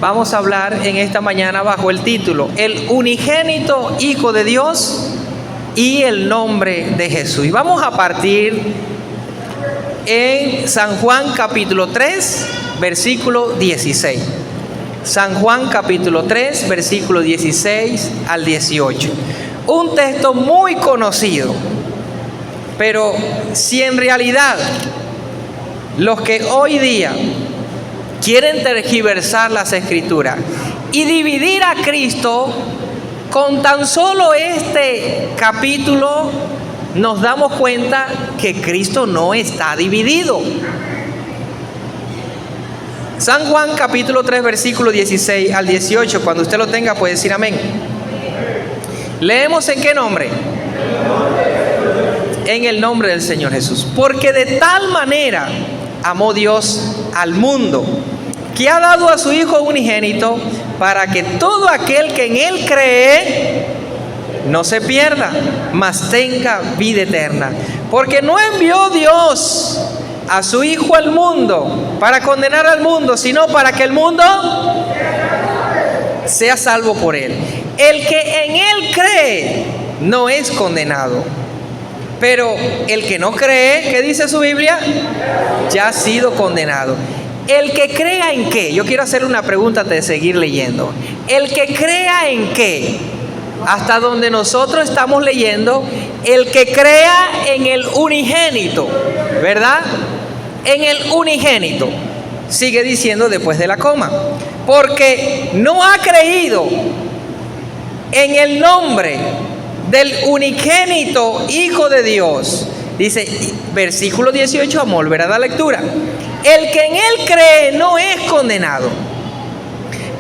vamos a hablar en esta mañana bajo el título El unigénito Hijo de Dios y el nombre de Jesús. Y vamos a partir en San Juan capítulo 3, versículo 16. San Juan capítulo 3, versículo 16 al 18. Un texto muy conocido, pero si en realidad los que hoy día quieren tergiversar las Escrituras y dividir a Cristo, con tan solo este capítulo nos damos cuenta que Cristo no está dividido. San Juan capítulo 3, versículo 16 al 18, cuando usted lo tenga puede decir amén. Leemos en qué nombre. En el nombre del Señor Jesús. Porque de tal manera amó Dios al mundo, que ha dado a su Hijo unigénito, para que todo aquel que en Él cree no se pierda, mas tenga vida eterna. Porque no envió Dios a su Hijo al mundo para condenar al mundo, sino para que el mundo sea salvo por Él. El que en Él cree no es condenado, pero el que no cree, ¿qué dice su Biblia? Ya ha sido condenado. ¿El que crea en qué? Yo quiero hacerle una pregunta antes de seguir leyendo. ¿El que crea en qué? Hasta donde nosotros estamos leyendo, el que crea en el unigénito, ¿verdad? En el unigénito. Sigue diciendo después de la coma. Porque no ha creído en el nombre del unigénito Hijo de Dios. Dice, versículo 18, vamos a volver a dar lectura. El que en Él cree no es condenado,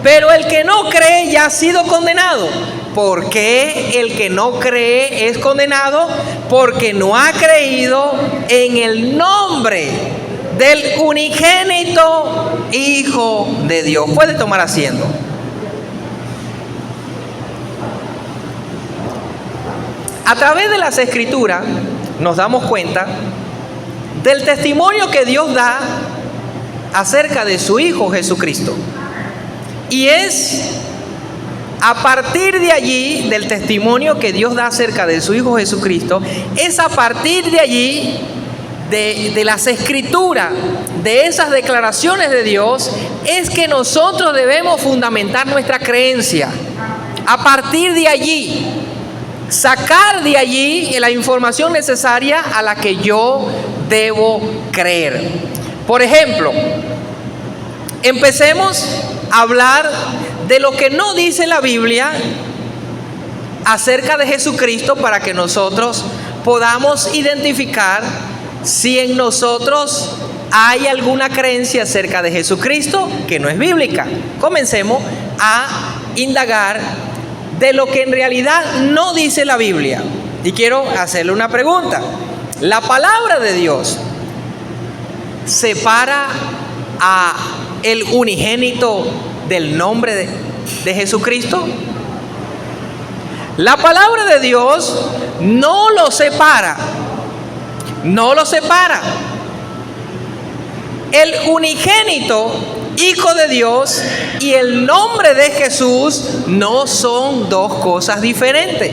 pero el que no cree ya ha sido condenado. ¿Por qué el que no cree es condenado? Porque no ha creído en el nombre del unigénito Hijo de Dios. Puede tomar asiento. A través de las Escrituras nos damos cuenta del testimonio que Dios da acerca de su Hijo Jesucristo. Y es a partir de allí, del testimonio que Dios da acerca de su Hijo Jesucristo, es a partir de allí, de las Escrituras, de esas declaraciones de Dios, es que nosotros debemos fundamentar nuestra creencia. A partir de allí, sacar de allí la información necesaria a la que yo debo creer. Por ejemplo, empecemos a hablar de lo que no dice la Biblia acerca de Jesucristo, para que nosotros podamos identificar si en nosotros hay alguna creencia acerca de Jesucristo que no es bíblica. Comencemos a indagar de lo que en realidad no dice la Biblia. Y quiero hacerle una pregunta. ¿La palabra de Dios separa a el unigénito del nombre de Jesucristo? La palabra de Dios no lo separa. No lo separa. El unigénito Hijo de Dios y el nombre de Jesús no son dos cosas diferentes.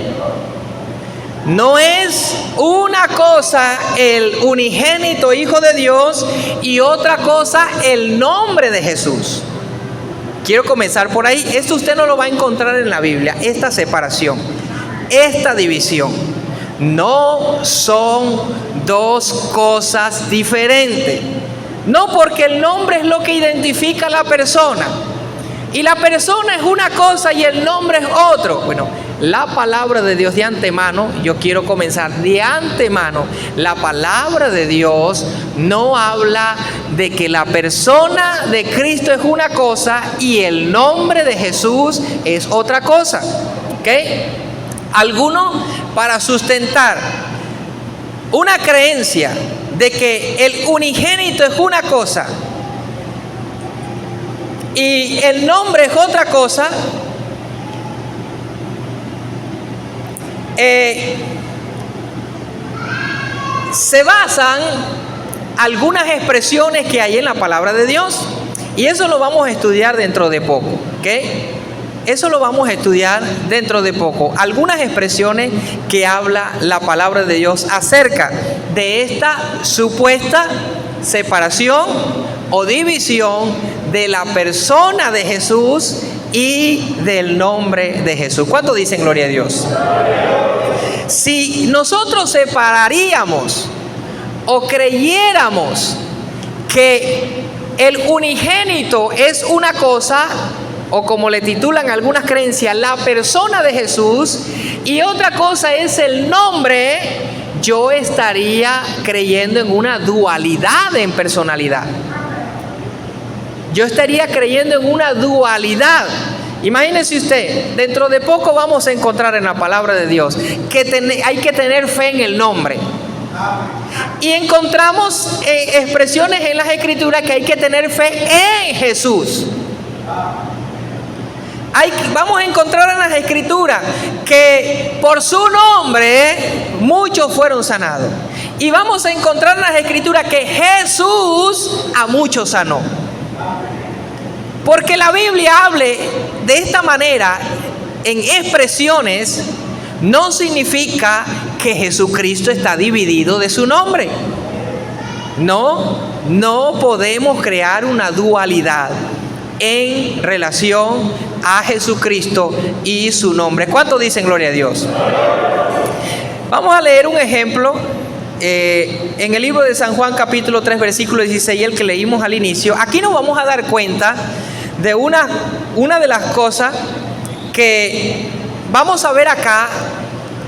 No es una cosa el unigénito Hijo de Dios y otra cosa el nombre de Jesús. Quiero comenzar por ahí. Esto usted no lo va a encontrar en la Biblia. Esta separación, esta división, no son dos cosas diferentes. No, porque el nombre es lo que identifica a la persona. Y la persona es una cosa y el nombre es otro. Bueno, la palabra de Dios de antemano, yo quiero comenzar de antemano. La palabra de Dios no habla de que la persona de Cristo es una cosa y el nombre de Jesús es otra cosa. ¿Ok? Algunos, para sustentar una creencia de que el unigénito es una cosa y el nombre es otra cosa, se basan algunas expresiones que hay en la palabra de Dios. Y eso lo vamos a estudiar dentro de poco, ¿ok? Eso lo vamos a estudiar dentro de poco. Algunas expresiones que habla la palabra de Dios acerca de esta supuesta separación o división de la persona de Jesús y del nombre de Jesús. ¿Cuánto dicen gloria a Dios? Si nosotros separaríamos o creyéramos que el unigénito es una cosa, o como le titulan algunas creencias, la persona de Jesús, y otra cosa es el nombre, yo estaría creyendo en una dualidad en personalidad. Yo estaría creyendo en una dualidad. Imagínese usted, dentro de poco vamos a encontrar en la palabra de Dios que hay que tener fe en el nombre. Y encontramos expresiones en las Escrituras que hay que tener fe en Jesús. Vamos a encontrar en las Escrituras que por su nombre muchos fueron sanados. Y vamos a encontrar en las Escrituras que Jesús a muchos sanó. Porque la Biblia hable de esta manera en expresiones no significa que Jesucristo está dividido de su nombre. No podemos crear una dualidad en relación a Jesucristo y su nombre. ¿Cuántos dicen gloria a Dios? Vamos a leer un ejemplo en el libro de San Juan capítulo 3 versículo 16, el que leímos al inicio. Aquí nos vamos a dar cuenta de una de las cosas que vamos a ver acá,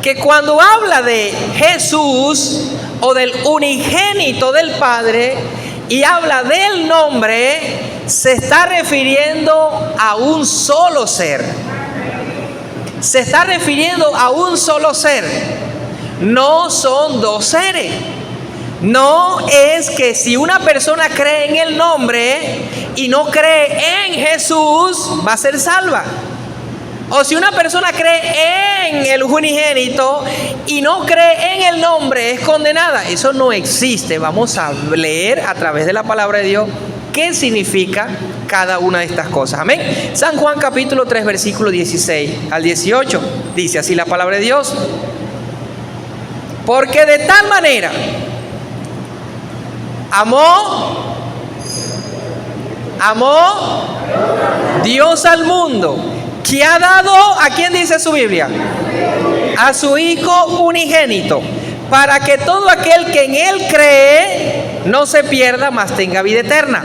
que cuando habla de Jesús o del unigénito del Padre y habla del nombre, se está refiriendo a un solo ser. Se está refiriendo a un solo ser. No son dos seres. No es que si una persona cree en el nombre y no cree en Jesús, va a ser salva. O si una persona cree en el unigénito y no cree en el nombre, es condenada. Eso no existe. Vamos a leer a través de la palabra de Dios qué significa cada una de estas cosas. Amén. San Juan capítulo 3 versículo 16 al 18. Dice así la palabra de Dios. Porque de tal manera amó Dios al mundo, que ha dado, ¿a quién dice su Biblia? A su Hijo unigénito, para que todo aquel que en Él cree no se pierda, mas tenga vida eterna.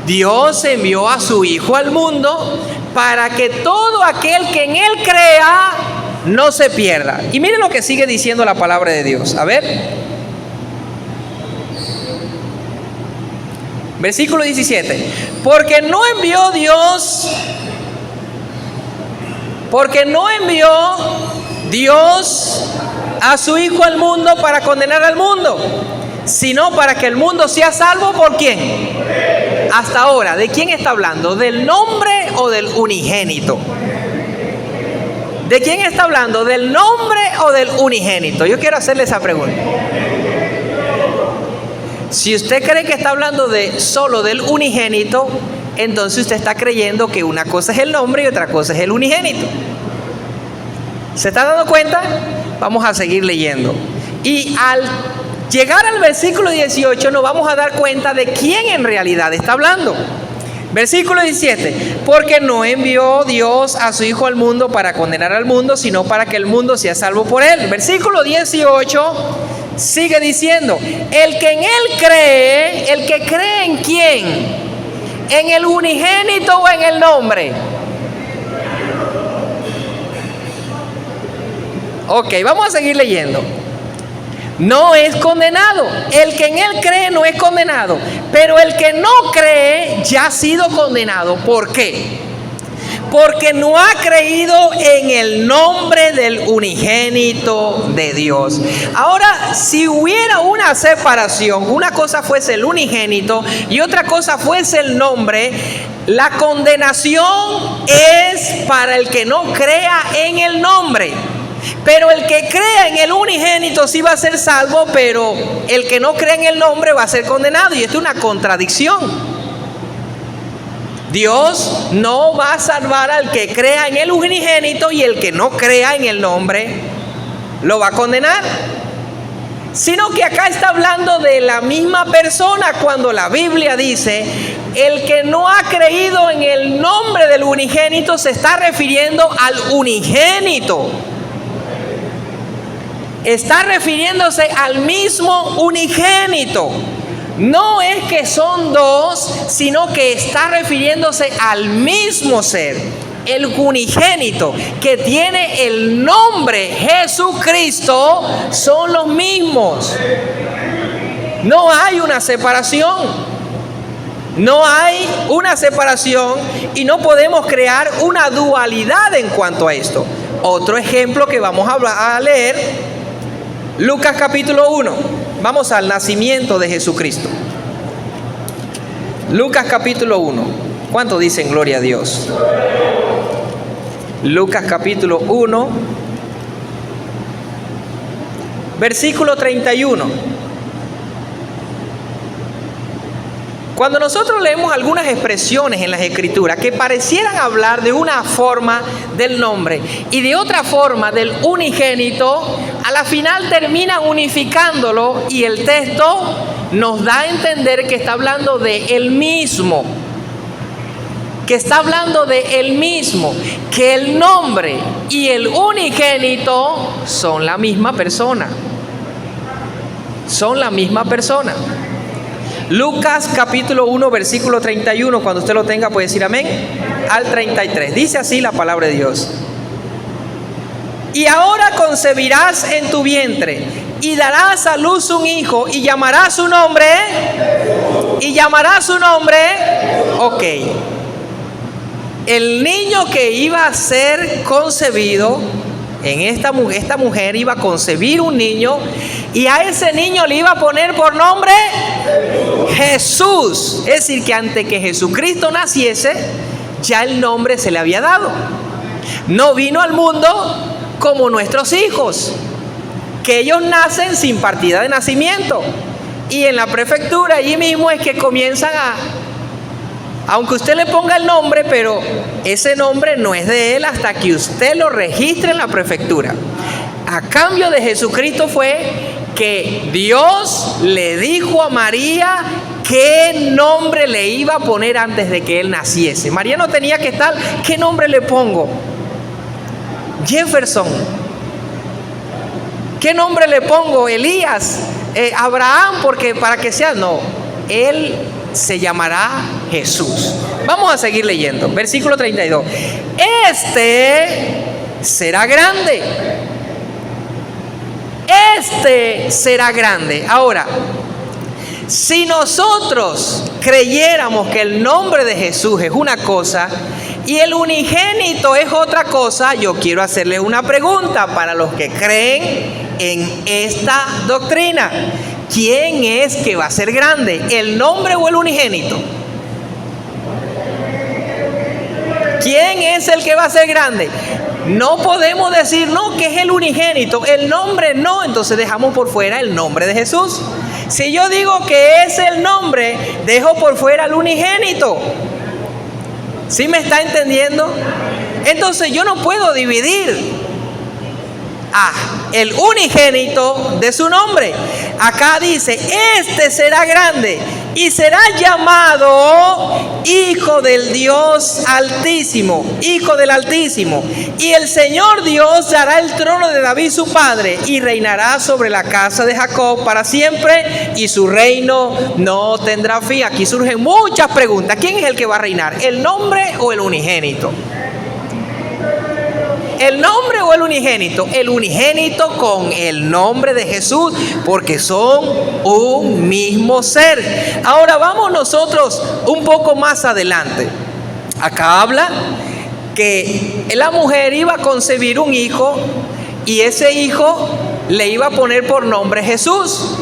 Dios envió a su Hijo al mundo para que todo aquel que en Él crea no se pierda. Y miren lo que sigue diciendo la palabra de Dios. A ver. Versículo 17. Porque no envió Dios a su Hijo al mundo para condenar al mundo, sino para que el mundo sea salvo. ¿Por quién? Hasta ahora, ¿de quién está hablando? ¿Del nombre o del unigénito? ¿De quién está hablando? ¿Del nombre o del unigénito? Yo quiero hacerle esa pregunta. Si usted cree que está hablando solo del unigénito, entonces usted está creyendo que una cosa es el nombre y otra cosa es el unigénito. ¿Se está dando cuenta? Vamos a seguir leyendo. Y al llegar al versículo 18 nos vamos a dar cuenta de quién en realidad está hablando. Versículo 17. Porque no envió Dios a su Hijo al mundo para condenar al mundo, sino para que el mundo sea salvo por él. Versículo 18 sigue diciendo: el que en Él cree, ¿el que cree en quién? ¿En el unigénito o en el nombre? Ok, vamos a seguir leyendo. No es condenado. El que en Él cree no es condenado. Pero el que no cree ya ha sido condenado. ¿Por qué? Porque no ha creído en el nombre del unigénito de Dios. Ahora, si hubiera una separación, una cosa fuese el unigénito y otra cosa fuese el nombre, la condenación es para el que no crea en el nombre. Pero el que crea en el unigénito sí va a ser salvo, pero el que no cree en el nombre va a ser condenado. Y esto es una contradicción. Dios no va a salvar al que crea en el unigénito, y el que no crea en el nombre lo va a condenar. Sino que acá está hablando de la misma persona cuando la Biblia dice: el que no ha creído en el nombre del unigénito, se está refiriendo al unigénito. Está refiriéndose al mismo unigénito. No es que son dos, sino que está refiriéndose al mismo ser, el unigénito, que tiene el nombre Jesucristo, son los mismos. No hay una separación. No hay una separación y no podemos crear una dualidad en cuanto a esto. Otro ejemplo que vamos a leer, Lucas capítulo 1. Vamos al nacimiento de Jesucristo. Lucas capítulo 1. ¿Cuánto dicen gloria a Dios? Lucas capítulo 1, versículo 31. Cuando nosotros leemos algunas expresiones en las Escrituras que parecieran hablar de una forma del nombre y de otra forma del unigénito, a la final terminan unificándolo, y el texto nos da a entender que está hablando de él mismo. Que está hablando de él mismo, que el nombre y el unigénito son la misma persona. Son la misma persona. Lucas capítulo 1, versículo 31, cuando usted lo tenga puede decir amén, al 33. Dice así la palabra de Dios: y ahora concebirás en tu vientre y darás a luz un hijo y llamarás su nombre. Ok. El niño que iba a ser concebido, esta mujer iba a concebir un niño, y a ese niño le iba a poner por nombre Jesús. Es decir, que antes que Jesucristo naciese, ya el nombre se le había dado. No vino al mundo como nuestros hijos, que ellos nacen sin partida de nacimiento, y en la prefectura allí mismo es que comienzan aunque usted le ponga el nombre, pero ese nombre no es de él hasta que usted lo registre en la prefectura. A cambio de Jesucristo fue que Dios le dijo a María qué nombre le iba a poner antes de que él naciese. María no tenía que estar: ¿qué nombre le pongo? Jefferson. ¿Qué nombre le pongo? Elías, Abraham, porque para que sea. No, él se llamará Jesús. Vamos a seguir leyendo. Versículo 32. Este será grande. Este será grande. Ahora, si nosotros creyéramos que el nombre de Jesús es una cosa y el unigénito es otra cosa, yo quiero hacerles una pregunta para los que creen en esta doctrina. ¿Quién es que va a ser grande? ¿El nombre o el unigénito? ¿Quién es el que va a ser grande? No podemos decir no, que es el unigénito, el nombre no, entonces dejamos por fuera el nombre de Jesús. Si yo digo que es el nombre, dejo por fuera el unigénito. ¿Sí me está entendiendo? Entonces yo no puedo dividir el unigénito de su nombre. Acá dice: este será grande y será llamado Hijo del Dios Altísimo, Hijo del Altísimo. Y el Señor Dios dará el trono de David su padre, y reinará sobre la casa de Jacob para siempre, y su reino no tendrá fin. Aquí surgen muchas preguntas. ¿Quién es el que va a reinar? ¿El nombre o el unigénito? ¿El nombre o el unigénito? El unigénito con el nombre de Jesús, porque son un mismo ser. Ahora vamos nosotros un poco más adelante. Acá habla que la mujer iba a concebir un hijo, y ese hijo le iba a poner por nombre Jesús.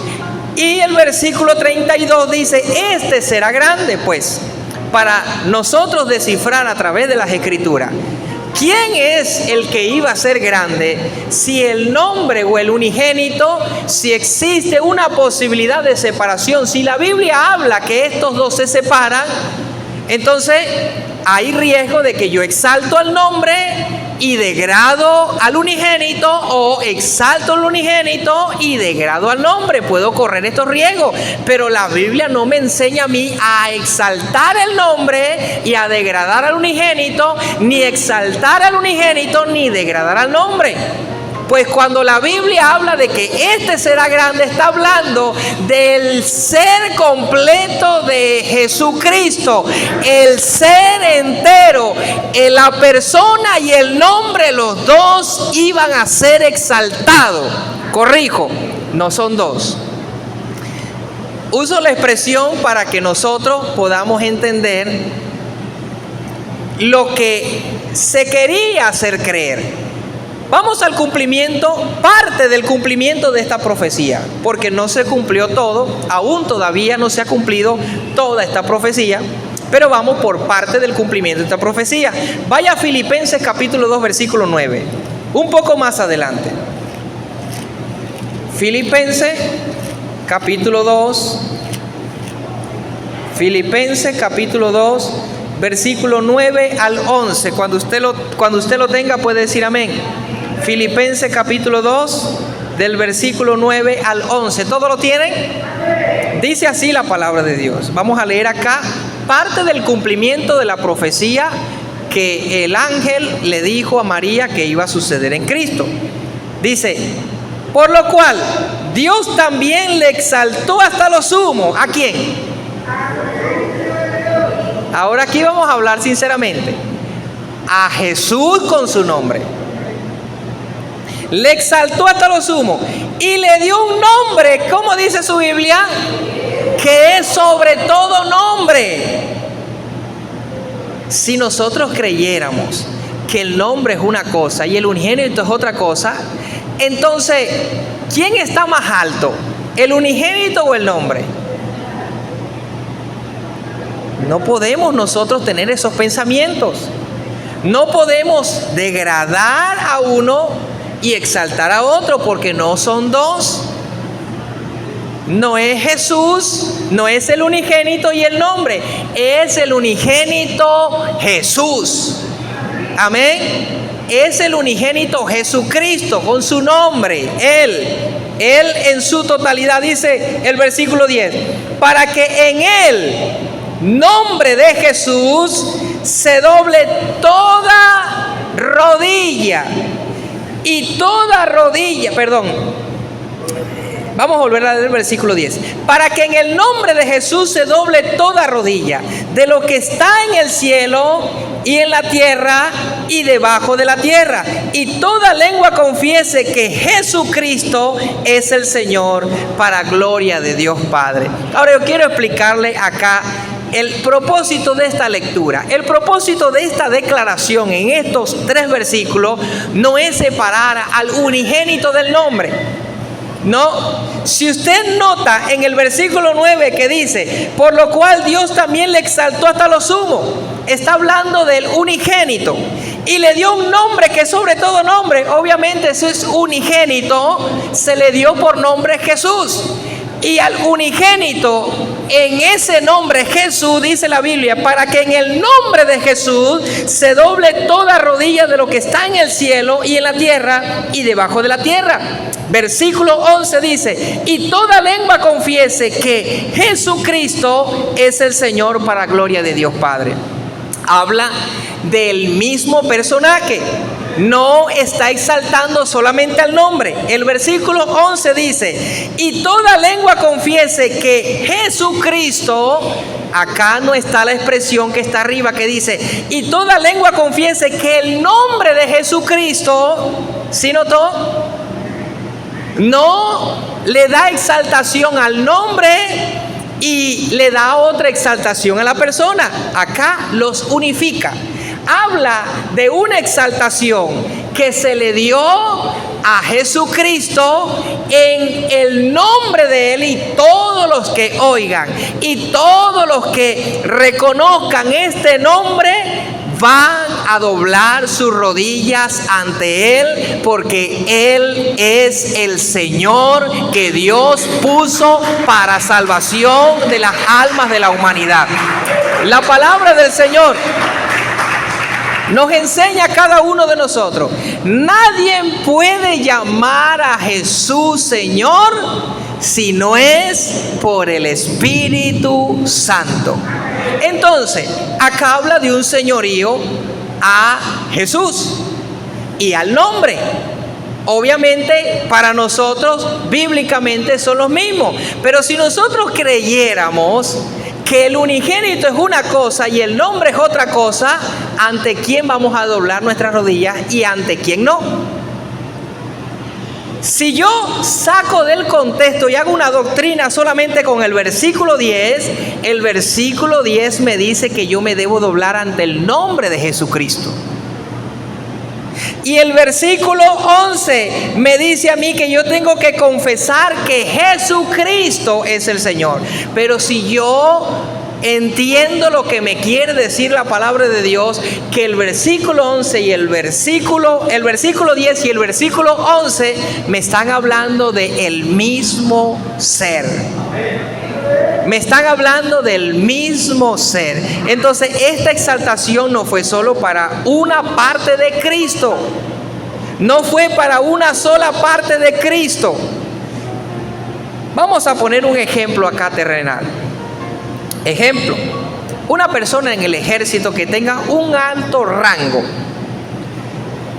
Y el versículo 32 dice: este será grande. Pues para nosotros descifrar a través de las Escrituras ¿quién es el que iba a ser grande? Si el nombre o el unigénito, si existe una posibilidad de separación. Si la Biblia habla que estos dos se separan, Entonces hay riesgo de que yo exalto al nombre y degrado al unigénito, o exalto al unigénito y degrado al nombre. Puedo correr estos riesgos, pero la Biblia no me enseña a mí a exaltar el nombre y a degradar al unigénito, ni exaltar al unigénito ni degradar al nombre. Pues cuando la Biblia habla de que este será grande, está hablando del ser completo de Jesucristo, el ser entero, la persona y el nombre, los dos iban a ser exaltados. Corrijo, no son dos. Uso la expresión para que nosotros podamos entender lo que se quería hacer creer. Vamos al cumplimiento, parte del cumplimiento de esta profecía, porque no se cumplió todo, aún todavía no se ha cumplido toda esta profecía, pero vamos por parte del cumplimiento de esta profecía. Vaya a Filipenses capítulo 2, versículo 9, un poco más adelante. Filipenses capítulo 2, Filipenses capítulo 2, versículo 9 al 11. Cuando usted lo tenga puede decir amén. Filipenses capítulo 2, del versículo 9 al 11. ¿Todo lo tienen? Dice así la palabra de Dios. Vamos a leer acá parte del cumplimiento de la profecía que el ángel le dijo a María que iba a suceder en Cristo. Dice: por lo cual Dios también le exaltó hasta lo sumo. ¿A quién? Ahora aquí vamos a hablar sinceramente. A Jesús con su nombre. Le exaltó hasta lo sumo y le dio un nombre, ¿cómo dice su Biblia? Que es sobre todo nombre. Si nosotros creyéramos que el nombre es una cosa y el unigénito es otra cosa, entonces, ¿quién está más alto? ¿El unigénito o el nombre? No podemos nosotros tener esos pensamientos. No podemos degradar a uno y exaltar a otro, porque no son dos. No es Jesús, no es el unigénito y el nombre, es el unigénito Jesús. Amén. Es el unigénito Jesucristo con su nombre. Él en su totalidad, dice el versículo 10, para que en el nombre de Jesús se doble toda rodilla. Y toda rodilla, vamos a volver a leer el versículo 10. Para que en el nombre de Jesús se doble toda rodilla, de lo que está en el cielo y en la tierra y debajo de la tierra, y toda lengua confiese que Jesucristo es el Señor, para gloria de Dios Padre. Ahora yo quiero explicarle acá el propósito de esta lectura. El propósito de esta declaración en estos 3 versículos no es separar al unigénito del nombre. No, si usted nota en el versículo 9 que dice, por lo cual Dios también le exaltó hasta lo sumo, está hablando del unigénito y le dio un nombre que es sobre todo nombre. Obviamente ese es unigénito, se le dio por nombre Jesús. Y al unigénito, en ese nombre Jesús, dice la Biblia, para que en el nombre de Jesús se doble toda rodilla de lo que está en el cielo y en la tierra y debajo de la tierra. Versículo 11 dice, y toda lengua confiese que Jesucristo es el Señor, para gloria de Dios Padre. Habla del mismo personaje. No está exaltando solamente al nombre. El versículo 11 dice, y toda lengua confiese que Jesucristo, acá no está la expresión que está arriba que dice, y toda lengua confiese que el nombre de Jesucristo, ¿sí notó? No le da exaltación al nombre y le da otra exaltación a la persona. Acá los unifica. Habla de una exaltación que se le dio a Jesucristo en el nombre de Él, y todos los que oigan y todos los que reconozcan este nombre van a doblar sus rodillas ante Él, porque Él es el Señor que Dios puso para salvación de las almas de la humanidad. La palabra del Señor nos enseña a cada uno de nosotros. Nadie puede llamar a Jesús Señor si no es por el Espíritu Santo. Entonces, acá habla de un señorío a Jesús y al nombre. Obviamente, para nosotros, bíblicamente son los mismos. Pero si nosotros creyéramos que el unigénito es una cosa y el nombre es otra cosa, ¿ante quién vamos a doblar nuestras rodillas y ante quién no? Si yo saco del contexto y hago una doctrina solamente con el versículo 10, el versículo 10 me dice que yo me debo doblar ante el nombre de Jesucristo. Y el versículo 11 me dice a mí que yo tengo que confesar que Jesucristo es el Señor. Pero si yo entiendo lo que me quiere decir la palabra de Dios, que el versículo 11 y el versículo 10 y el versículo 11 me están hablando de el mismo ser. Me están hablando del mismo ser. Entonces, esta exaltación no fue solo para una parte de Cristo. No fue para una sola parte de Cristo. Vamos a poner un ejemplo acá terrenal. Ejemplo, una persona en el ejército que tenga un alto rango.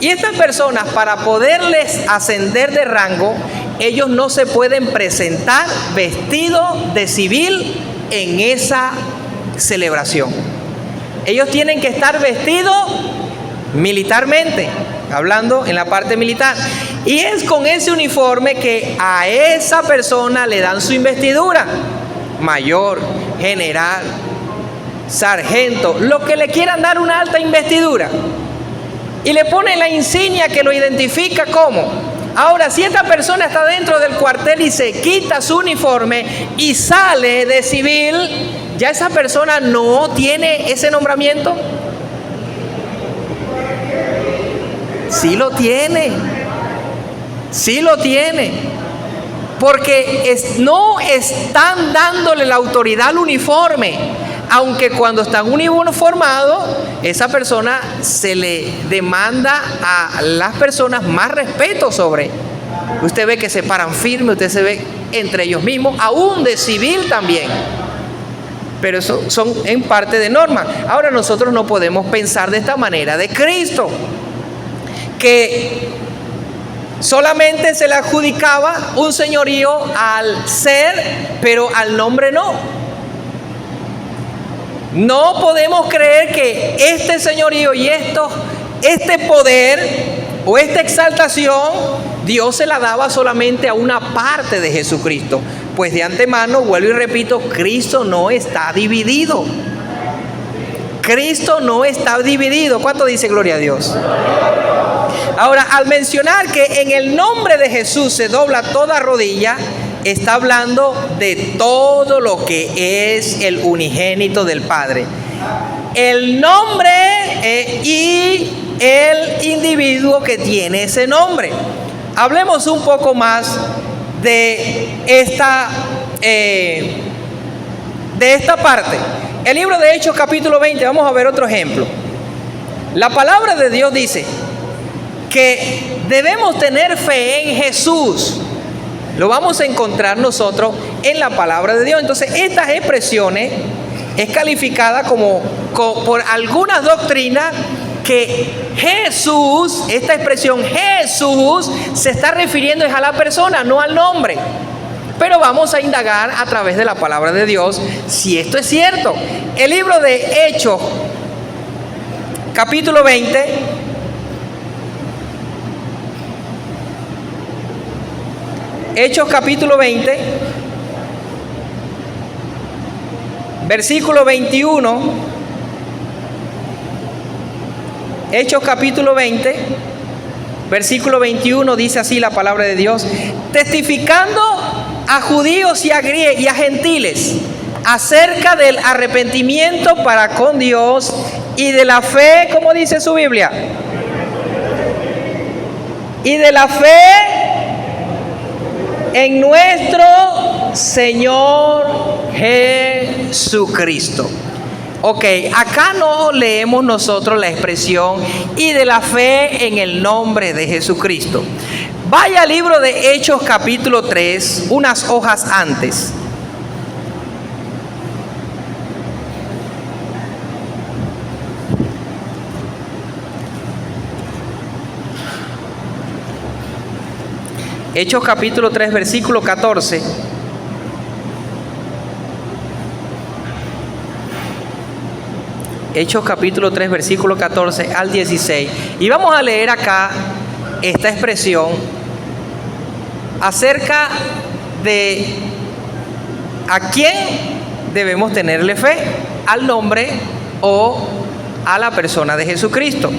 Y estas personas, para poderles ascender de rango, ellos no se pueden presentar vestidos de civil en esa celebración. Ellos tienen que estar vestidos militarmente, hablando en la parte militar. Y es con ese uniforme que a esa persona le dan su investidura. Mayor, general, sargento, lo que le quieran dar una alta investidura. Y le ponen la insignia que lo identifica como. Ahora, si esta persona está dentro del cuartel y se quita su uniforme y sale de civil, ¿ya esa persona no tiene ese nombramiento? Sí lo tiene. Sí lo tiene. Porque no están dándole la autoridad al uniforme. Aunque cuando están uniformados, esa persona se le demanda a las personas más respeto sobre. Usted ve que se paran firmes, usted se ve entre ellos mismos, aún de civil también. Pero eso son en parte de norma. Ahora nosotros no podemos pensar de esta manera de Cristo, que solamente se le adjudicaba un señorío al ser, pero al nombre no. No podemos creer que este señorío y este poder o esta exaltación Dios se la daba solamente a una parte de Jesucristo. Pues de antemano, vuelvo y repito, Cristo no está dividido. Cristo no está dividido. ¿Cuánto dice gloria a Dios? Ahora, al mencionar que en el nombre de Jesús se dobla toda rodilla, está hablando de todo lo que es el unigénito del Padre. El nombre y el individuo que tiene ese nombre. Hablemos un poco más de esta parte. El libro de Hechos capítulo 20, vamos a ver otro ejemplo. La palabra de Dios dice que debemos tener fe en Jesús. Lo vamos a encontrar nosotros en la palabra de Dios. Entonces, estas expresiones es calificada como por algunas doctrinas que Jesús, esta expresión Jesús, se está refiriendo a la persona, no al nombre. Pero vamos a indagar a través de la palabra de Dios si esto es cierto. El libro de Hechos, capítulo 20. Hechos capítulo 20, versículo 21. Hechos capítulo 20, versículo 21 dice así la palabra de Dios: testificando a judíos y a gentiles acerca del arrepentimiento para con Dios y de la fe, ¿cómo dice su Biblia? Y de la fe en nuestro Señor Jesucristo. Ok, acá no leemos nosotros la expresión y de la fe en el nombre de Jesucristo. Vaya al libro de Hechos capítulo 3, unas hojas antes. Hechos capítulo 3, versículo 14. Hechos capítulo 3, versículo 14 al 16. Y vamos a leer acá esta expresión acerca de a quién debemos tenerle fe, al nombre o a la persona de Jesucristo.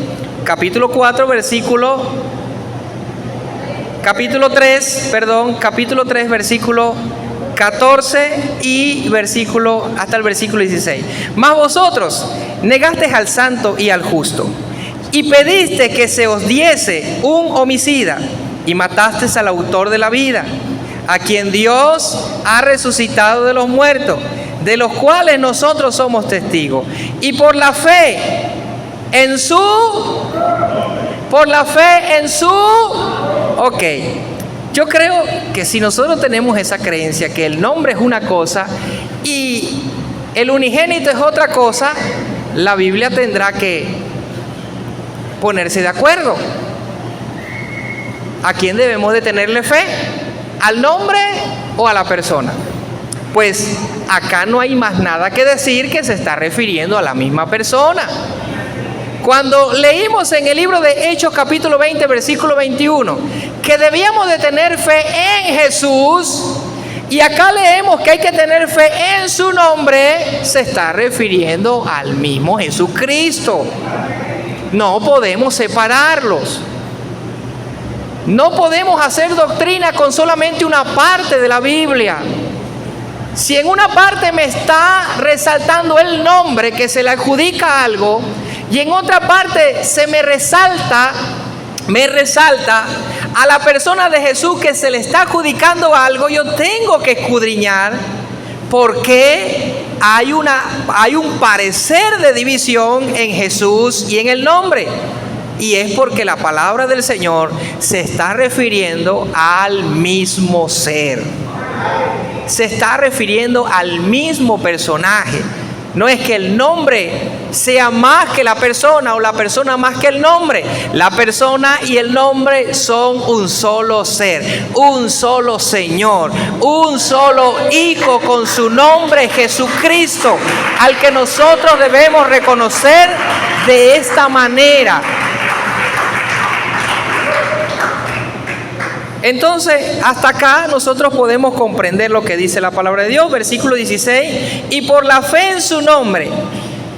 Capítulo 3, versículo 14 y hasta el versículo 16. Mas vosotros negasteis al santo y al justo, y pediste que se os diese un homicida, y matasteis al autor de la vida, a quien Dios ha resucitado de los muertos, de los cuales nosotros somos testigos. Y por la fe en su... Ok, yo creo que si nosotros tenemos esa creencia que el nombre es una cosa y el unigénito es otra cosa, la Biblia tendrá que ponerse de acuerdo. ¿A quién debemos de tenerle fe? ¿Al nombre o a la persona? Pues acá no hay más nada que decir, que se está refiriendo a la misma persona. Cuando leímos en el libro de Hechos capítulo 20, versículo 21, que debíamos de tener fe en Jesús, y acá leemos que hay que tener fe en su nombre, se está refiriendo al mismo Jesucristo. No podemos separarlos. No podemos hacer doctrina con solamente una parte de la Biblia. Si en una parte me está resaltando el nombre que se le adjudica a algo, y en otra parte se me resalta a la persona de Jesús que se le está adjudicando algo, yo tengo que escudriñar por qué hay un parecer de división en Jesús y en el nombre. Y es porque la palabra del Señor se está refiriendo al mismo ser. Se está refiriendo al mismo personaje. No es que el nombre sea más que la persona o la persona más que el nombre. La persona y el nombre son un solo ser, un solo Señor, un solo Hijo con su nombre Jesucristo, al que nosotros debemos reconocer de esta manera. Entonces, hasta acá nosotros podemos comprender lo que dice la palabra de Dios. Versículo 16: y por la fe en su nombre,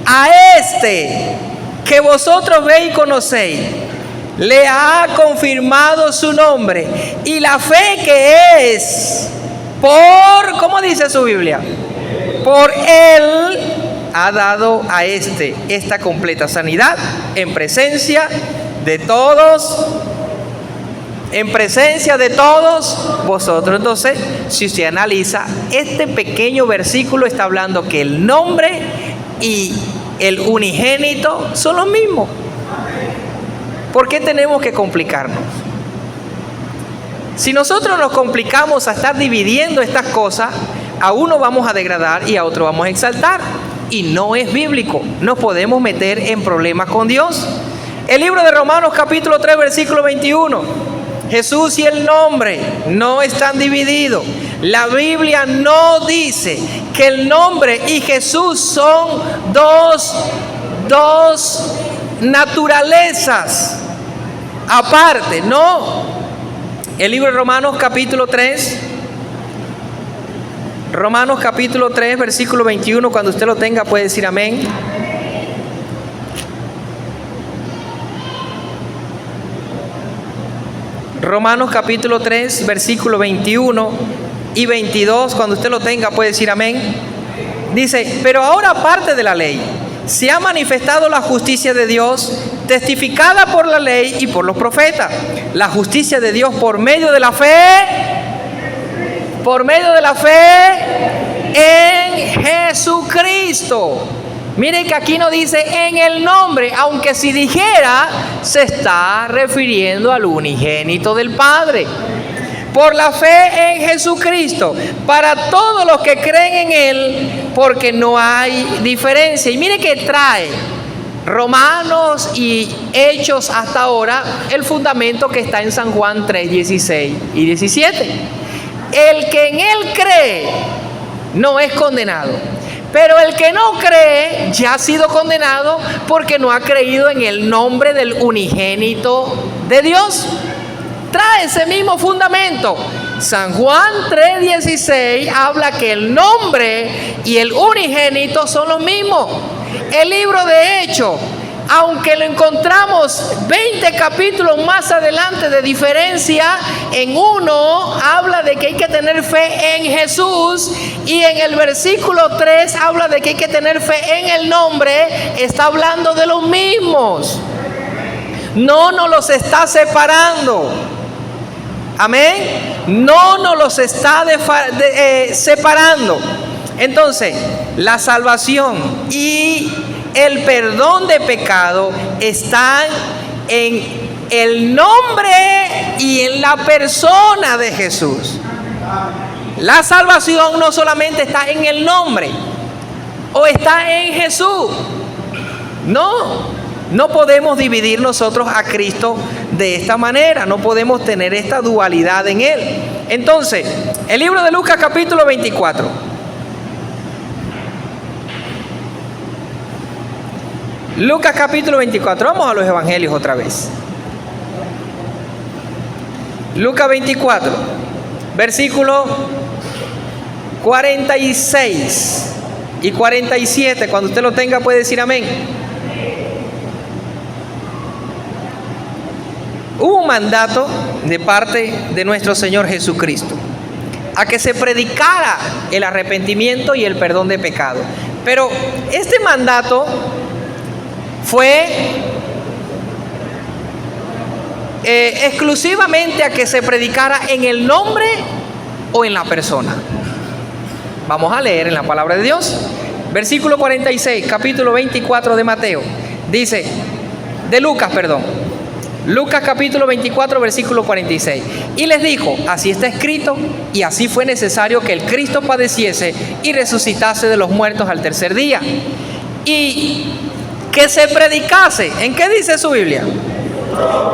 a este que vosotros veis y conocéis, le ha confirmado su nombre. Y la fe que es por, ¿cómo dice su Biblia? Por él ha dado a esta completa sanidad en presencia de todos. En presencia de todos vosotros. Entonces, si usted analiza, este pequeño versículo está hablando que el nombre y el unigénito son los mismos. ¿Por qué tenemos que complicarnos? Si nosotros nos complicamos a estar dividiendo estas cosas, a uno vamos a degradar y a otro vamos a exaltar. Y no es bíblico. Nos podemos meter en problemas con Dios. El libro de Romanos capítulo 3, versículo 21. Jesús y el nombre no están divididos. La Biblia no dice que el nombre y Jesús son dos naturalezas aparte. No. El libro de Romanos capítulo 3, versículo 21, cuando usted lo tenga puede decir amén. Romanos capítulo 3, versículo 21 y 22, cuando usted lo tenga puede decir amén. Dice: pero ahora, aparte de la ley, se ha manifestado la justicia de Dios, testificada por la ley y por los profetas. La justicia de Dios por medio de la fe en Jesucristo. Mire que aquí no dice en el nombre, aunque si dijera, se está refiriendo al unigénito del Padre. Por la fe en Jesucristo, para todos los que creen en Él, porque no hay diferencia. Y mire que trae Romanos y Hechos hasta ahora el fundamento que está en San Juan 3, 16 y 17. El que en Él cree no es condenado, pero el que no cree ya ha sido condenado porque no ha creído en el nombre del unigénito de Dios. Trae ese mismo fundamento. San Juan 3:16 habla que el nombre y el unigénito son los mismos. El libro de Hechos, aunque lo encontramos 20 capítulos más adelante de diferencia, en uno habla de que hay que tener fe en Jesús y en el versículo 3 habla de que hay que tener fe en el nombre. Está hablando de los mismos. No nos los está separando. Amén. No nos los está separando. Entonces, la salvación y el perdón de pecado están en el nombre y en la persona de Jesús. La salvación no solamente está en el nombre o está en Jesús. No podemos dividir nosotros a Cristo de esta manera. No podemos tener esta dualidad en Él. Entonces, el libro de Lucas capítulo 24. Lucas capítulo 24. Vamos a los evangelios otra vez. Lucas 24, versículo 46 y 47. Cuando usted lo tenga puede decir amén. Hubo un mandato de parte de nuestro Señor Jesucristo a que se predicara el arrepentimiento y el perdón de pecado. Pero este mandato fue exclusivamente a que se predicara en el nombre o en la persona. Vamos a leer en la palabra de Dios. Versículo 46, capítulo 24 de Mateo. Dice, de Lucas, perdón. Lucas capítulo 24, versículo 46. Y les dijo, así está escrito, y así fue necesario que el Cristo padeciese y resucitase de los muertos al tercer día. Y que se predicase, ¿en qué dice su Biblia?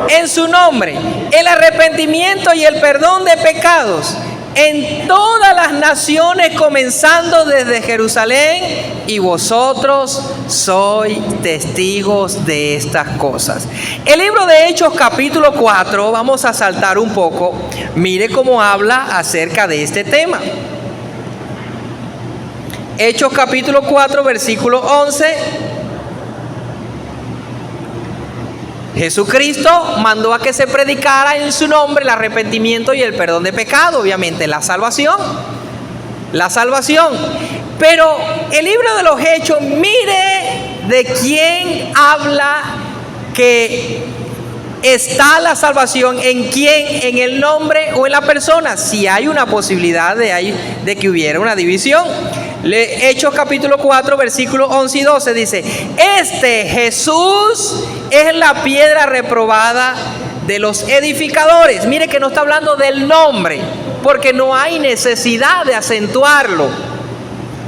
En su nombre, el arrepentimiento y el perdón de pecados en todas las naciones, comenzando desde Jerusalén, y vosotros sois testigos de estas cosas. El libro de Hechos capítulo 4, vamos a saltar un poco, mire cómo habla acerca de este tema. Hechos capítulo 4, versículo 11. Jesucristo mandó a que se predicara en su nombre el arrepentimiento y el perdón de pecado, obviamente la salvación. Pero el libro de los Hechos, mire de quién habla que está la salvación, en quién, en el nombre o en la persona. Si hay una posibilidad de que hubiera una división. Hechos capítulo 4, versículos 11 y 12 dice, este Jesús es la piedra reprobada de los edificadores. Mire que no está hablando del nombre, porque no hay necesidad de acentuarlo,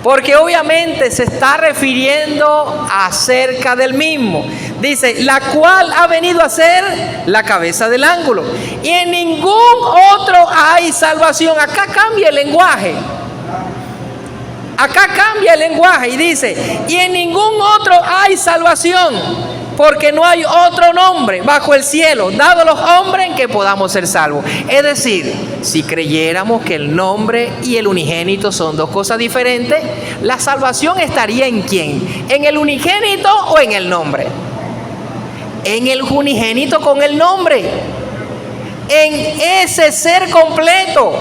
porque obviamente se está refiriendo acerca del mismo. Dice, la cual ha venido a ser la cabeza del ángulo, y en ningún otro hay salvación. Acá cambia el lenguaje. Y dice, y en ningún otro hay salvación, porque no hay otro nombre bajo el cielo dado a los hombres en que podamos ser salvos. Es decir, si creyéramos que el nombre y el unigénito son dos cosas diferentes, la salvación estaría ¿en quién? ¿En el unigénito o en el nombre? En el unigénito con el nombre, en ese ser completo.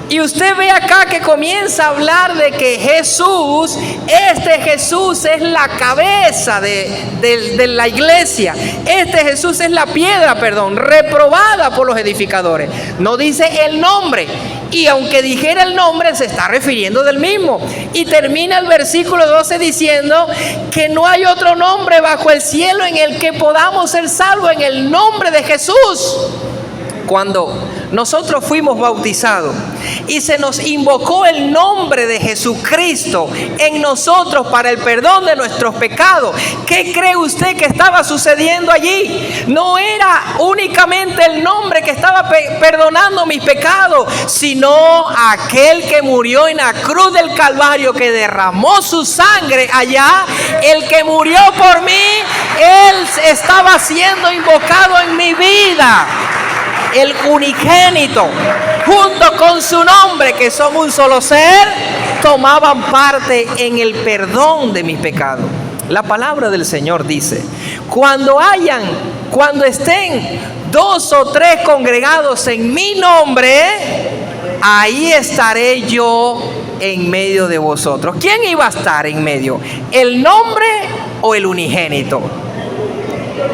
Y usted ve acá que comienza a hablar de que Jesús, este Jesús es la cabeza de la iglesia. Este Jesús es la piedra, reprobada por los edificadores. No dice el nombre. Y aunque dijera el nombre, se está refiriendo del mismo. Y termina el versículo 12 diciendo que no hay otro nombre bajo el cielo en el que podamos ser salvos, en el nombre de Jesús. Cuando nosotros fuimos bautizados y se nos invocó el nombre de Jesucristo en nosotros para el perdón de nuestros pecados, ¿qué cree usted que estaba sucediendo allí? No era únicamente el nombre que estaba perdonando mis pecados, sino aquel que murió en la cruz del Calvario, que derramó su sangre allá, el que murió por mí, él estaba siendo invocado en mi vida. El unigénito, junto con su nombre, que somos un solo ser, tomaban parte en el perdón de mis pecados. La palabra del Señor dice: cuando estén 2 o 3 congregados en mi nombre, ahí estaré yo en medio de vosotros. ¿Quién iba a estar en medio? ¿El nombre o el unigénito?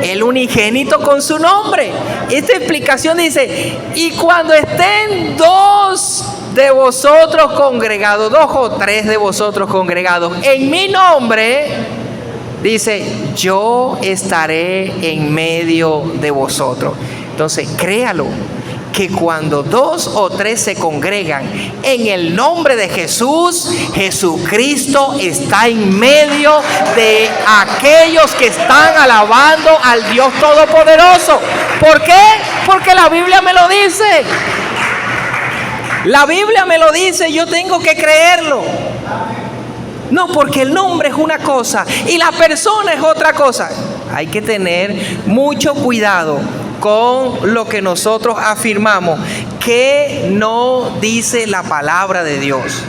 El unigénito con su nombre. Esta explicación dice: y cuando estén 2 de vosotros congregados, 2 o 3 de vosotros congregados en mi nombre, dice, yo estaré en medio de vosotros. Entonces, créalo, que cuando 2 o 3 se congregan en el nombre de Jesús, Jesucristo está en medio de aquellos que están alabando al Dios Todopoderoso. ¿Por qué? Porque la Biblia me lo dice. La Biblia me lo dice, yo tengo que creerlo. No, porque el nombre es una cosa y la persona es otra cosa. Hay que tener mucho cuidado con lo que nosotros afirmamos, que no dice la palabra de Dios.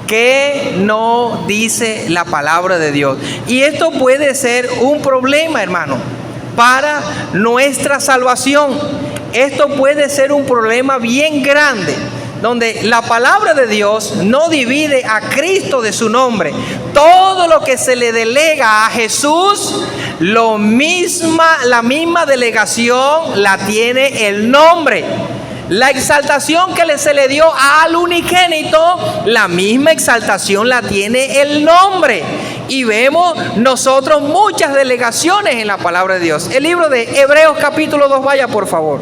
Que no dice la palabra de Dios. Y esto puede ser un problema, hermano, para nuestra salvación. Esto puede ser un problema bien grande, donde la palabra de Dios no divide a Cristo de su nombre. Todo lo que se le delega a Jesús, la misma delegación la tiene el nombre. La exaltación que se le dio al unigénito, la misma exaltación la tiene el nombre. Y vemos nosotros muchas delegaciones en la palabra de Dios. El libro de Hebreos capítulo 2, vaya por favor.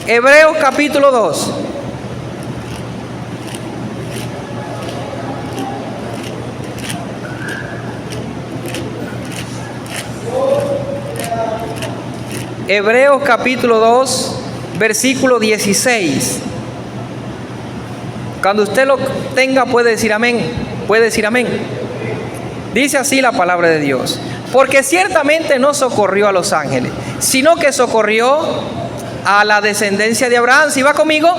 Hebreos capítulo 2. Hebreos capítulo 2, versículo 16. Cuando usted lo tenga puede decir amén. Puede decir amén. Dice así la palabra de Dios: porque ciertamente no socorrió a los ángeles, sino que socorrió a la descendencia de Abraham. ¿Sí va conmigo?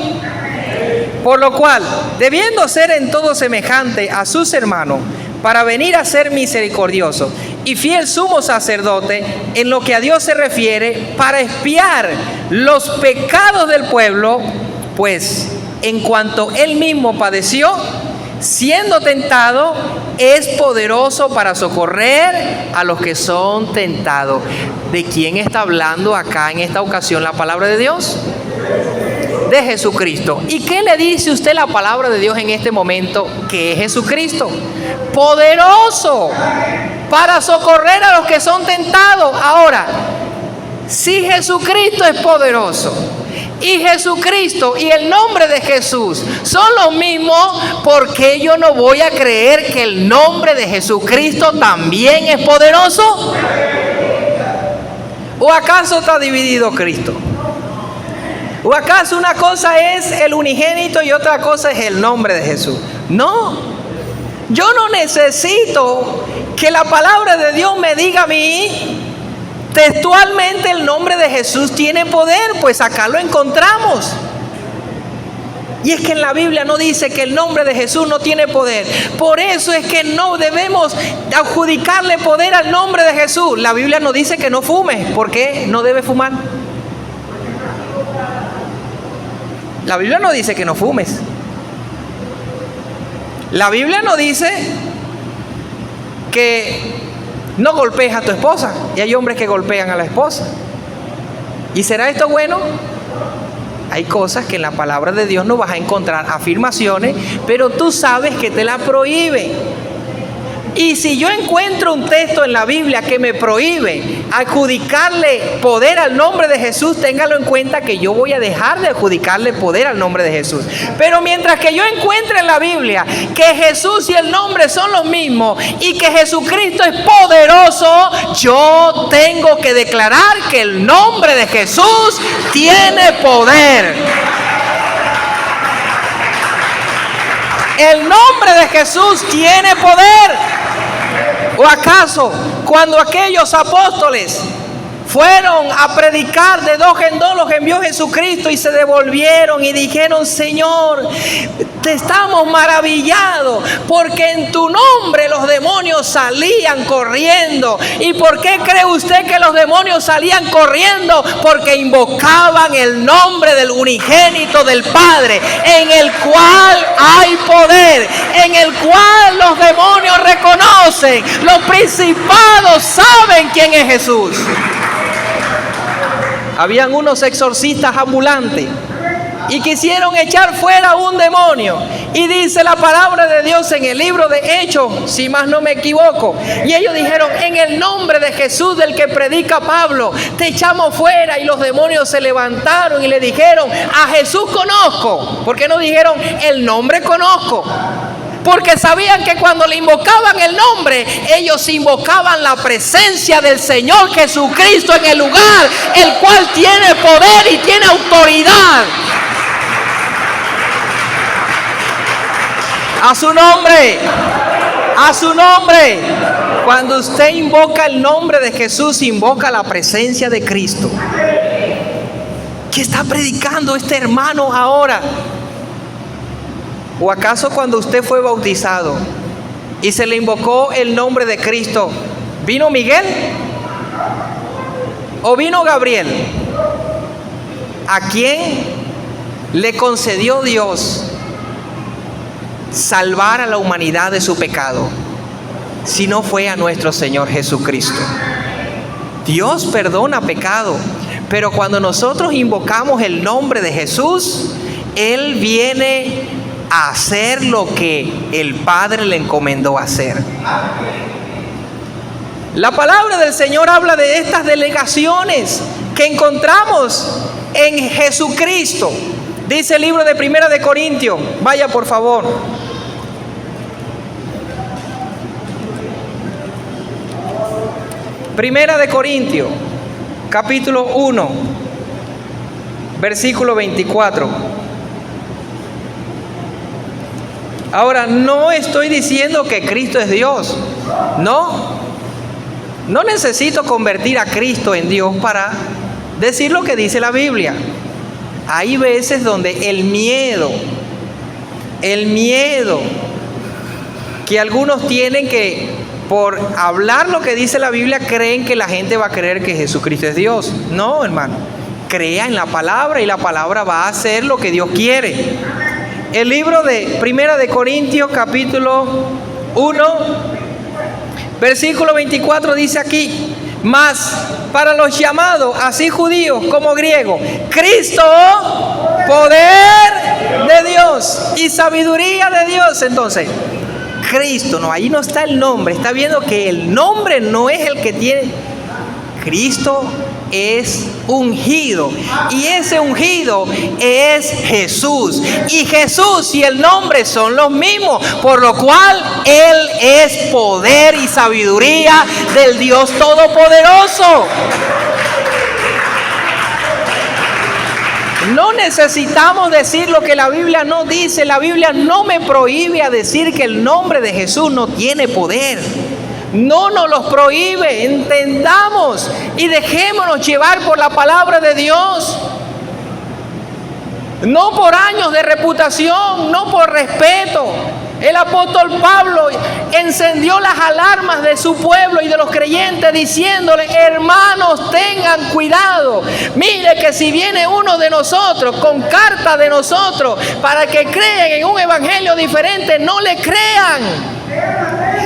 Por lo cual, debiendo ser en todo semejante a sus hermanos, para venir a ser misericordioso y fiel sumo sacerdote en lo que a Dios se refiere, para expiar los pecados del pueblo, pues en cuanto él mismo padeció, siendo tentado, es poderoso para socorrer a los que son tentados. ¿De quién está hablando acá en esta ocasión la palabra de Dios? De Jesucristo. ¿Y qué le dice usted la palabra de Dios en este momento? Que es Jesucristo. Poderoso para socorrer a los que son tentados. Ahora, si Jesucristo es poderoso, y Jesucristo y el nombre de Jesús son los mismos, ¿por qué yo no voy a creer que el nombre de Jesucristo también es poderoso? ¿O acaso está dividido Cristo? ¿O acaso una cosa es el unigénito y otra cosa es el nombre de Jesús? No, yo no necesito que la palabra de Dios me diga a mí textualmente el nombre de Jesús tiene poder, pues acá lo encontramos. Y es que en la Biblia no dice que el nombre de Jesús no tiene poder. Por eso es que no debemos adjudicarle poder al nombre de Jesús. La Biblia nos dice que no fume. ¿Por qué no debe fumar? La Biblia no dice que no fumes. La Biblia no dice que no golpees a tu esposa. Y hay hombres que golpean a la esposa. ¿Y será esto bueno? Hay cosas que en la palabra de Dios no vas a encontrar afirmaciones, pero tú sabes que te la prohíbe. Y si yo encuentro un texto en la Biblia que me prohíbe adjudicarle poder al nombre de Jesús, téngalo en cuenta que yo voy a dejar de adjudicarle poder al nombre de Jesús. Pero mientras que yo encuentre en la Biblia que Jesús y el nombre son los mismos y que Jesucristo es poderoso, yo tengo que declarar que el nombre de Jesús tiene poder. El nombre de Jesús tiene poder. ¿O acaso cuando aquellos apóstoles fueron a predicar de dos en dos, los envió Jesucristo y se devolvieron y dijeron: Señor, te estamos maravillados porque en tu nombre los demonios salían corriendo? ¿Y por qué cree usted que los demonios salían corriendo? Porque invocaban el nombre del unigénito del Padre, en el cual hay poder, en el cual los demonios reconocen, los principados saben quién es Jesús. Habían unos exorcistas ambulantes y quisieron echar fuera un demonio. Y dice la palabra de Dios en el libro de Hechos, si más no me equivoco, y ellos dijeron: en el nombre de Jesús del que predica Pablo, te echamos fuera. Y los demonios se levantaron y le dijeron: a Jesús conozco. ¿Por qué no dijeron el nombre conozco? Porque sabían que cuando le invocaban el nombre, ellos invocaban la presencia del Señor Jesucristo en el lugar, el cual tiene poder y tiene autoridad. A su nombre, a su nombre. Cuando usted invoca el nombre de Jesús, invoca la presencia de Cristo. ¿Qué está predicando este hermano ahora? ¿O acaso cuando usted fue bautizado y se le invocó el nombre de Cristo, vino Miguel o vino Gabriel? ¿A quién le concedió Dios salvar a la humanidad de su pecado? Si no fue a nuestro Señor Jesucristo. Dios perdona pecado, pero cuando nosotros invocamos el nombre de Jesús, Él viene a hacer lo que el Padre le encomendó hacer. La palabra del Señor habla de estas delegaciones que encontramos en Jesucristo. Dice el libro de Primera de Corintios, vaya por favor. Primera de Corintios, capítulo 1, versículo 24. Ahora, no estoy diciendo que Cristo es Dios. No necesito convertir a Cristo en Dios para decir lo que dice la Biblia. Hay veces donde el miedo que algunos tienen, que por hablar lo que dice la Biblia creen que la gente va a creer que Jesucristo es Dios. No, hermano. Crea en la palabra y la palabra va a hacer lo que Dios quiere. El libro de Primera de Corintios, capítulo 1, versículo 24 dice aquí: mas para los llamados, así judíos como griegos, Cristo, poder de Dios y sabiduría de Dios. Entonces, Cristo, no, ahí no está el nombre. Está viendo que el nombre no es el que tiene. Cristo es ungido, y ese ungido es Jesús, y Jesús y el nombre son los mismos, por lo cual Él es poder y sabiduría del Dios Todopoderoso. No necesitamos decir lo que la Biblia no dice. La Biblia no me prohíbe a decir que el nombre de Jesús no tiene poder. No nos los prohíbe. Entendamos y dejémonos llevar por la palabra de Dios. no por años de reputación, no por respeto. El apóstol Pablo encendió las alarmas de su pueblo y de los creyentes diciéndole: hermanos, tengan cuidado. Mire que si viene uno de nosotros con carta de nosotros para que crean en un evangelio diferente, no le crean.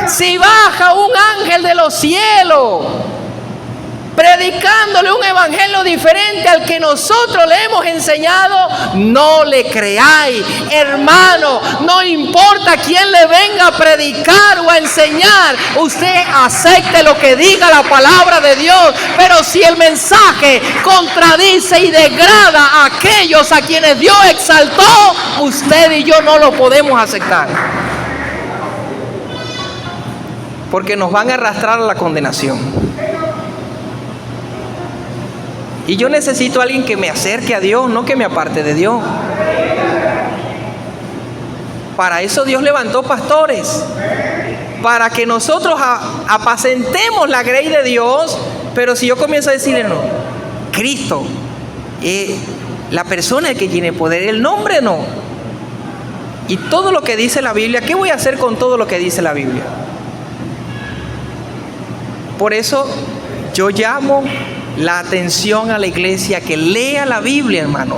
Si baja un ángel de los cielos predicándole un evangelio diferente al que nosotros le hemos enseñado, no le creáis. Hermano, no importa quién le venga a predicar o a enseñar, usted acepte lo que diga la palabra de Dios. Pero si el mensaje contradice y degrada a aquellos a quienes Dios exaltó, usted y yo no lo podemos aceptar, porque nos van a arrastrar a la condenación. Y yo necesito a alguien que me acerque a Dios, no que me aparte de Dios. Para eso Dios levantó pastores, para que nosotros apacentemos la grey de Dios. Pero si yo comienzo a decirle: no, Cristo, la persona que tiene poder, el nombre no. Y todo lo que dice la Biblia, ¿qué voy a hacer con todo lo que dice la Biblia? Por eso yo llamo la atención a la iglesia que lea la Biblia, hermano.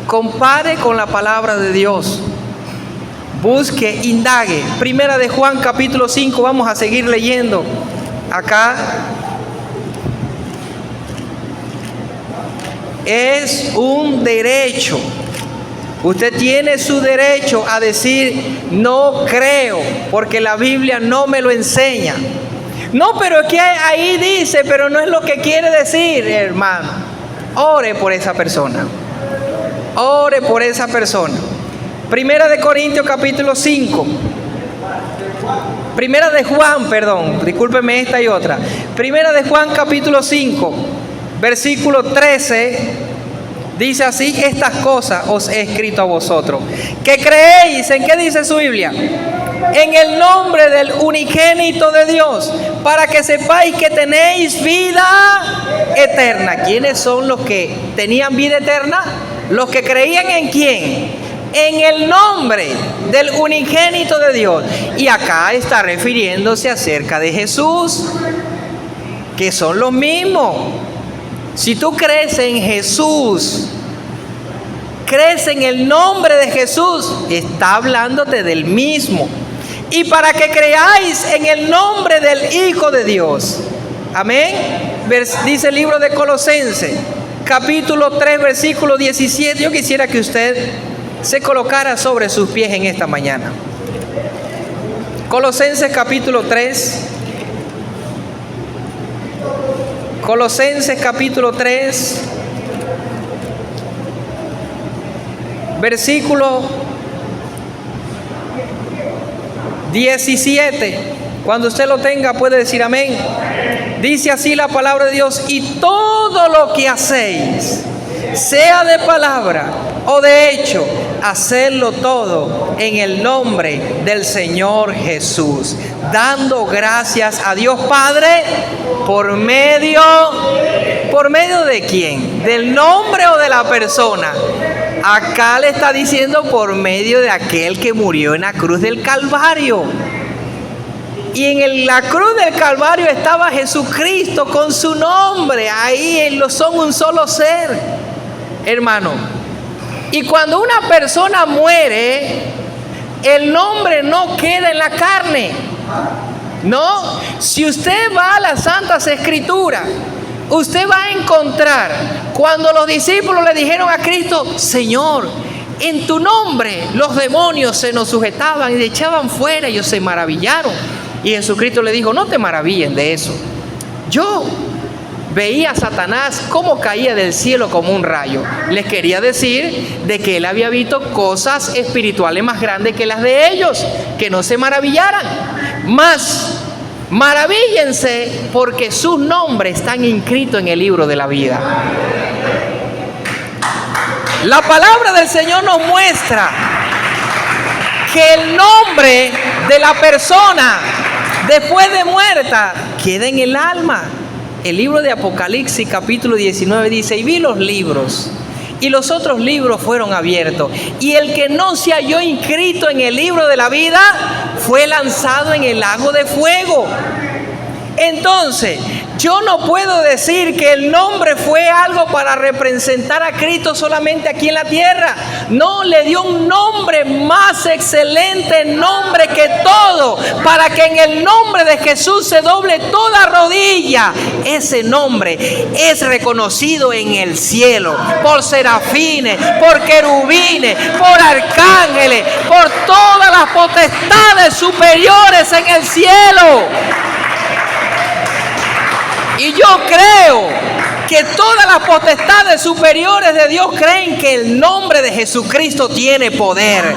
Compare con la palabra de Dios. Busque, indague. Primera de Juan capítulo 5, vamos a seguir leyendo. Acá es un derecho. Usted tiene su derecho a decir: no creo, porque la Biblia no me lo enseña. No, pero es que ahí dice, pero no es lo que quiere decir, hermano. Ore por esa persona. Ore por esa persona. Primera de Corintios capítulo 5. Primera de Juan, perdón, discúlpeme esta y otra. Primera de Juan capítulo 5, versículo 13. Dice así: estas cosas os he escrito a vosotros, que creéis. ¿En qué dice su Biblia? En el nombre del unigénito de Dios, para que sepáis que tenéis vida eterna. ¿Quiénes son los que tenían vida eterna? Los que creían ¿en quién? En el nombre del unigénito de Dios. Y acá está refiriéndose acerca de Jesús, que son los mismos. Si tú crees en Jesús, crees en el nombre de Jesús, está hablándote del mismo. Y para que creáis en el nombre del Hijo de Dios. Amén. Dice el libro de Colosenses, capítulo 3, versículo 17. Yo quisiera que usted se colocara sobre sus pies en esta mañana. Colosenses capítulo 3. Colosenses capítulo 3, versículo 17. Cuando usted lo tenga puede decir amén. Dice así la palabra de Dios: y todo lo que hacéis, sea de palabra o de hecho, hacedlo todo en el nombre del Señor Jesús, dando gracias a Dios Padre por medio de quién, del nombre o de la persona. Acá le está diciendo por medio de aquel que murió en la cruz del Calvario. Y en la cruz del Calvario estaba Jesucristo con su nombre. Ahí son un solo ser, hermano. Y cuando una persona muere, el nombre no queda en la carne. No, si usted va a las Santas Escrituras, usted va a encontrar cuando los discípulos le dijeron a Cristo: Señor, en tu nombre los demonios se nos sujetaban y le echaban fuera. Ellos se maravillaron. Y Jesucristo le dijo: no te maravillen de eso. Yo veía a Satanás cómo caía del cielo como un rayo. Les quería decir de que él había visto cosas espirituales más grandes que las de ellos, que no se maravillaran. Más maravíllense porque sus nombres están inscritos en el libro de la vida. La palabra del Señor nos muestra que el nombre de la persona después de muerta queda en el alma. El libro de Apocalipsis capítulo 19 dice: y vi los libros, y los otros libros fueron abiertos. Y el que no se halló inscrito en el libro de la vida fue lanzado en el lago de fuego. Entonces, yo no puedo decir que el nombre fue algo para representar a Cristo solamente aquí en la tierra. No, le dio un nombre más excelente, nombre que todo, para que en el nombre de Jesús se doble toda rodilla. Ese nombre es reconocido en el cielo por serafines, por querubines, por arcángeles, por todas las potestades superiores en el cielo. Y yo creo que todas las potestades superiores de Dios creen que el nombre de Jesucristo tiene poder.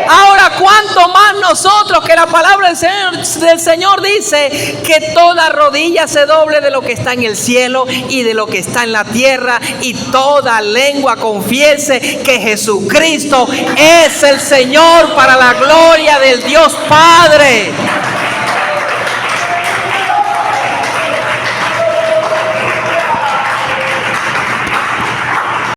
Ahora, ¿cuánto más nosotros, que la palabra del Señor dice que toda rodilla se doble de lo que está en el cielo y de lo que está en la tierra, y toda lengua confiese que Jesucristo es el Señor, para la gloria del Dios Padre?